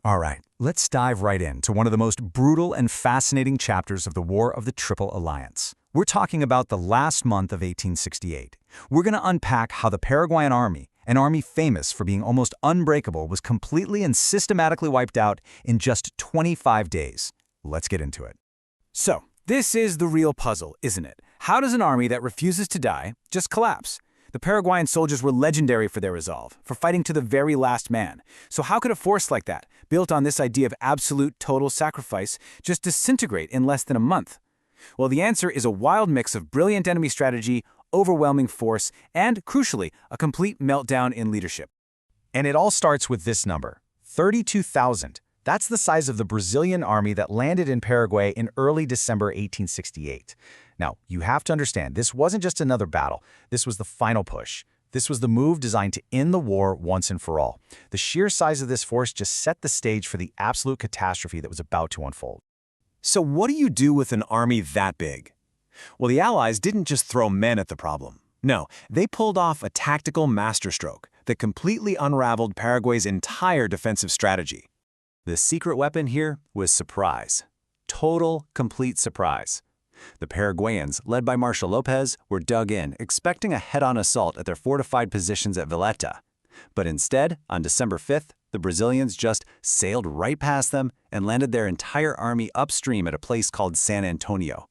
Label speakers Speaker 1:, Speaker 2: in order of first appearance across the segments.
Speaker 1: All right, let's dive right into one of the most brutal and fascinating chapters of the War of the Triple Alliance. We're talking about the last month of 1868. We're going to unpack how the Paraguayan army, an army famous for being almost unbreakable, was completely and systematically wiped out in just 25 days. Let's get into it.
Speaker 2: So, this is the real puzzle, isn't it? How does an army that refuses to die just collapse? The Paraguayan soldiers were legendary for their resolve, for fighting to the very last man. So how could a force like that, built on this idea of absolute total sacrifice, just disintegrate in less than a month? Well, the answer is a wild mix of brilliant enemy strategy, overwhelming force, and, crucially, a complete meltdown in leadership.
Speaker 1: And it all starts with this number, 32,000. That's the size of the Brazilian army that landed in Paraguay in early December 1868. Now, you have to understand, this wasn't just another battle. This was the final push. This was the move designed to end the war once and for all. The sheer size of this force just set the stage for the absolute catastrophe that was about to unfold.
Speaker 2: So what do you do with an army that big? Well, the Allies didn't just throw men at the problem. No, they pulled off a tactical masterstroke that completely unraveled Paraguay's entire defensive strategy. The secret weapon here was surprise. Total, complete surprise. The Paraguayans, led by Marshal Lopez, were dug in, expecting a head-on assault at their fortified positions at Villeta. But instead, on December 5th, the Brazilians just sailed right past them and landed their entire army upstream at a place called San Antonio.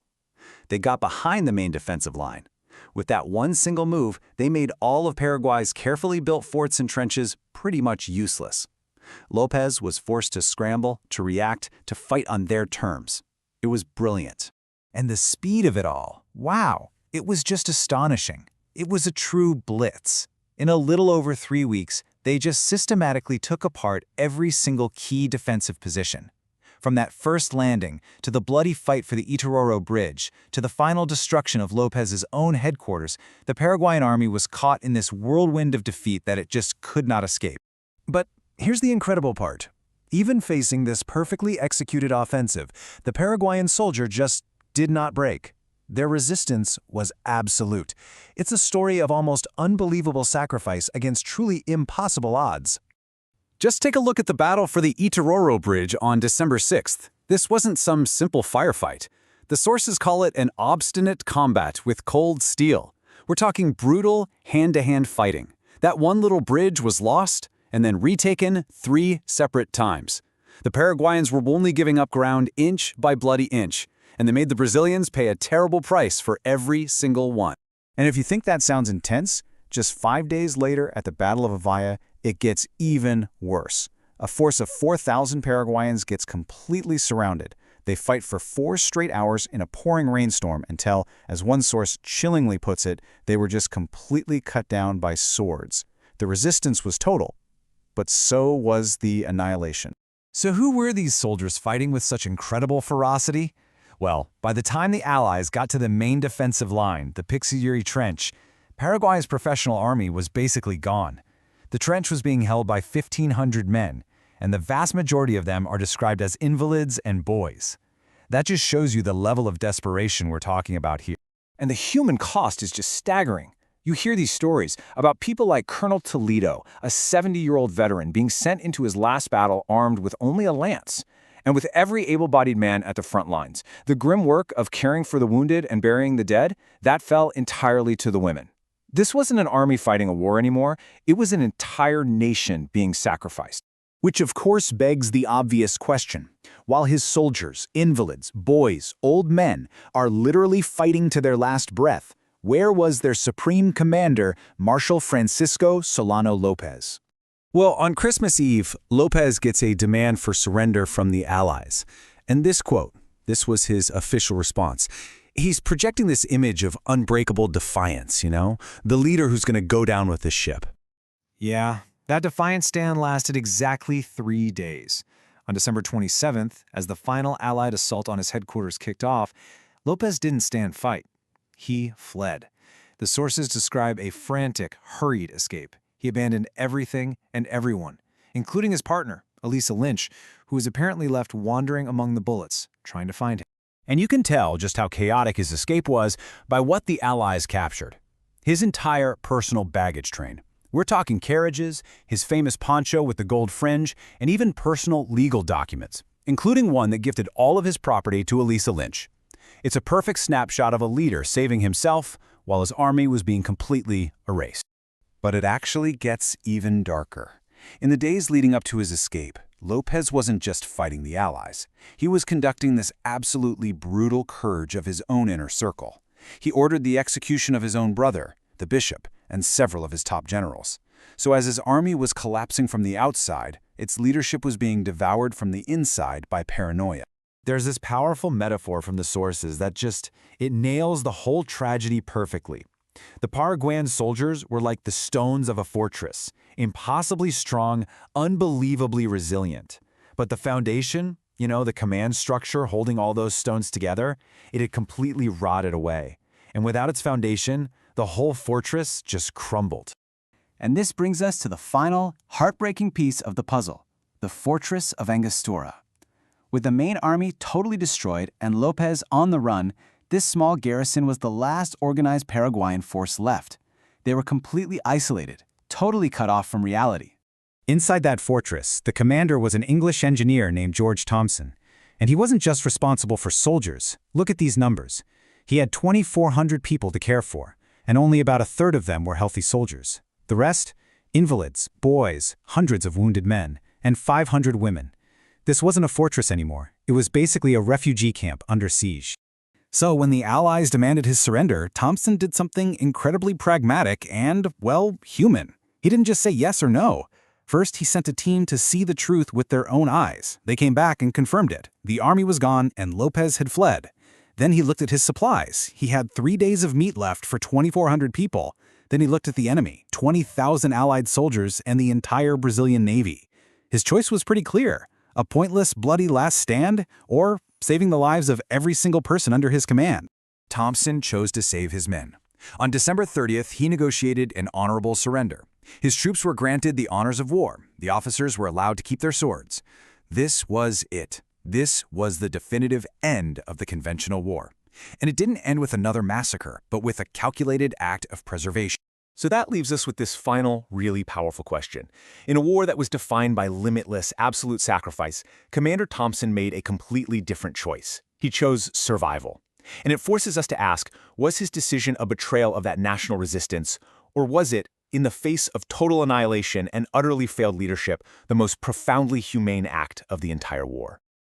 Speaker 2: They got behind the main defensive line. With that one single move, they made all of Paraguay's carefully built forts and trenches pretty much useless. Lopez was forced to scramble, to react, to fight on their terms. It was brilliant.
Speaker 1: And the speed of it all, wow, it was just astonishing. It was a true blitz. In a little over 3 weeks, they just systematically took apart every single key defensive position. From that first landing, to the bloody fight for the Itororó Bridge, to the final destruction of Lopez's own headquarters, the Paraguayan army was caught in this whirlwind of defeat that it just could not escape. But here's the incredible part. Even facing this perfectly executed offensive, the Paraguayan soldier just did not break. Their resistance was absolute. It's a story of almost unbelievable sacrifice against truly impossible odds.
Speaker 2: Just take a look at the battle for the Itororó Bridge on December 6th. This wasn't some simple firefight. The sources call it an obstinate combat with cold steel. We're talking brutal, hand-to-hand fighting. That one little bridge was lost and then retaken 3 separate times. The Paraguayans were only giving up ground inch by bloody inch, and they made the Brazilians pay a terrible price for every single one.
Speaker 1: And if you think that sounds intense, just 5 days later at the Battle of Avay, it gets even worse. A force of 4,000 Paraguayans gets completely surrounded. They fight for 4 straight hours in a pouring rainstorm until, as one source chillingly puts it, they were just completely cut down by swords. The resistance was total, but so was the annihilation. So who were these soldiers fighting with such incredible ferocity? Well, by the time the Allies got to the main defensive line, the Pikysyry Trench, Paraguay's professional army was basically gone. The trench was being held by 1,500 men, and the vast majority of them are described as invalids and boys. That just shows you the level of desperation we're talking about here.
Speaker 2: And the human cost is just staggering. You hear these stories about people like Colonel Toledo, a 70-year-old veteran being sent into his last battle armed with only a lance. And with every able-bodied man at the front lines, the grim work of caring for the wounded and burying the dead, that fell entirely to the women. This wasn't an army fighting a war anymore, it was an entire nation being sacrificed.
Speaker 1: Which of course begs the obvious question. While his soldiers, invalids, boys, old men, are literally fighting to their last breath, where was their supreme commander, Marshal Francisco Solano Lopez? Well, on Christmas Eve, Lopez gets a demand for surrender from the Allies. And this quote, this was his official response. He's projecting this image of unbreakable defiance, the leader who's going to go down with this ship.
Speaker 2: Yeah, that defiant stand lasted exactly 3 days. On December 27th, as the final Allied assault on his headquarters kicked off, Lopez didn't stand fight. He fled. The sources describe a frantic, hurried escape. He abandoned everything and everyone, including his partner, Elisa Lynch, who was apparently left wandering among the bullets, trying to find him.
Speaker 1: And you can tell just how chaotic his escape was by what the Allies captured. His entire personal baggage train.
Speaker 3: We're talking carriages, his famous poncho with the gold fringe, and even personal legal documents, including one that gifted all of his property to Elisa Lynch. It's a perfect snapshot of a leader saving himself while his army was being completely erased.
Speaker 1: But it actually gets even darker. In the days leading up to his escape, Lopez wasn't just fighting the Allies. He was conducting this absolutely brutal purge of his own inner circle. He ordered the execution of his own brother, the bishop, and several of his top generals. So as his army was collapsing from the outside, its leadership was being devoured from the inside by paranoia.
Speaker 2: There's this powerful metaphor from the sources that it nails the whole tragedy perfectly. The Paraguayan soldiers were like the stones of a fortress, impossibly strong, unbelievably resilient. But the foundation, the command structure holding all those stones together, it had completely rotted away. And without its foundation, the whole fortress just crumbled.
Speaker 3: And this brings us to the final, heartbreaking piece of the puzzle, the Fortress of Angostura. With the main army totally destroyed and Lopez on the run, this small garrison was the last organized Paraguayan force left. They were completely isolated, totally cut off from reality.
Speaker 1: Inside that fortress, the commander was an English engineer named George Thompson. And he wasn't just responsible for soldiers. Look at these numbers. He had 2,400 people to care for, and only about a third of them were healthy soldiers. The rest? Invalids, boys, hundreds of wounded men, and 500 women. This wasn't a fortress anymore. It was basically a refugee camp under siege.
Speaker 3: So when the Allies demanded his surrender, Thompson did something incredibly pragmatic and, well, human. He didn't just say yes or no. First, he sent a team to see the truth with their own eyes. They came back and confirmed it. The army was gone and Lopez had fled. Then he looked at his supplies. He had 3 days of meat left for 2,400 people. Then he looked at the enemy, 20,000 Allied soldiers and the entire Brazilian Navy. His choice was pretty clear. A pointless, bloody last stand, or saving the lives of every single person under his command.
Speaker 1: Thompson chose to save his men. On December 30th, he negotiated an honorable surrender. His troops were granted the honors of war. The officers were allowed to keep their swords. This was it. This was the definitive end of the conventional war. And it didn't end with another massacre, but with a calculated act of preservation.
Speaker 2: So that leaves us with this final, really powerful question. In a war that was defined by limitless, absolute sacrifice, Commander Thompson made a completely different choice. He chose survival. And it forces us to ask, was his decision a betrayal of that national resistance, or was it, in the face of total annihilation and utterly failed leadership, the most profoundly humane act of the entire war?